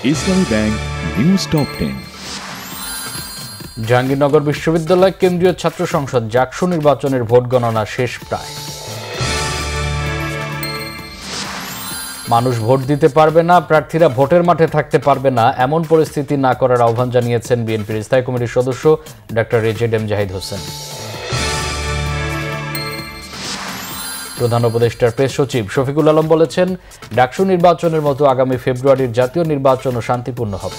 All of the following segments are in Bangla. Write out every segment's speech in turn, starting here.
ইসলামী ব্যাংক নিউজ টপ 10। জাহাঙ্গীরনগর বিশ্ববিদ্যালয় কেন্দ্রীয় ছাত্র সংসদ জাকসু নির্বাচনের ভোট গণনা শেষ প্রায়। মানুষ ভোট দিতে পারবে না, প্রার্থীরা ভোটের মাঠে থাকতে পারবে না, এমন পরিস্থিতি না করার আহ্বান জানিয়েছেন বিএনপির স্থায়ী কমিটির সদস্য ডক্টর এজেড জাহিদ হোসেন। প্রধান উপদেষ্টার প্রেস সচিব শফিকুল আলম বলেছেন, ডাকসু নির্বাচনের মতো আগামী ফেব্রুয়ারির জাতীয় নির্বাচনও শান্তিপূর্ণ হবে।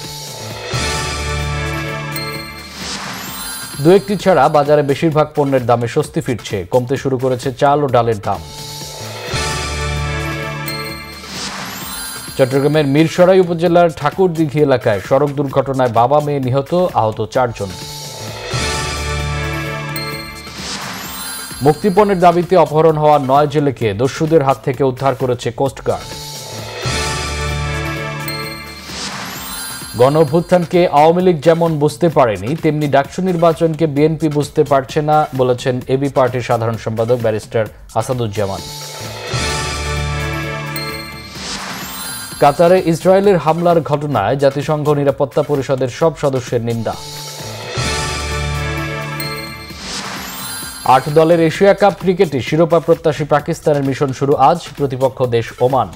দু একটি ছাড়া বাজারে বেশিরভাগ পণ্যের দামে স্বস্তি ফিরছে, কমতে শুরু করেছে চাল ও ডালের দাম। চট্টগ্রামের মিরসরাই উপজেলার ঠাকুরদিঘি এলাকায় সড়ক দুর্ঘটনায় বাবা মেয়ে নিহত, আহত 4 জন। মুক্তিপণের দাবিতে অপহরণ হওয়া 9 জেলেকে দস্যুদের হাত থেকে উদ্ধার করেছে কোস্টগার্ড। গণ অভ্যুত্থানকে আওয়ামী লীগ যেমন বুঝতে পারেনি, তেমনি ডাকসু নির্বাচনকে বিএনপি বুঝতে পারছে না বলেছেন এবি পার্টির সাধারণ সম্পাদক ব্যারিস্টার আসাদুজ্জামান। কাতারে ইসরায়েলের হামলার ঘটনায় জাতিসংঘ নিরাপত্তা পরিষদের সব সদস্যের নিন্দা। 8 দলের এশিয়া কাপ ক্রিকেটে শিরোপা প্রত্যাশী পাকিস্তানের মিশন শুরু আজ, প্রতিপক্ষ দেশ ওমান।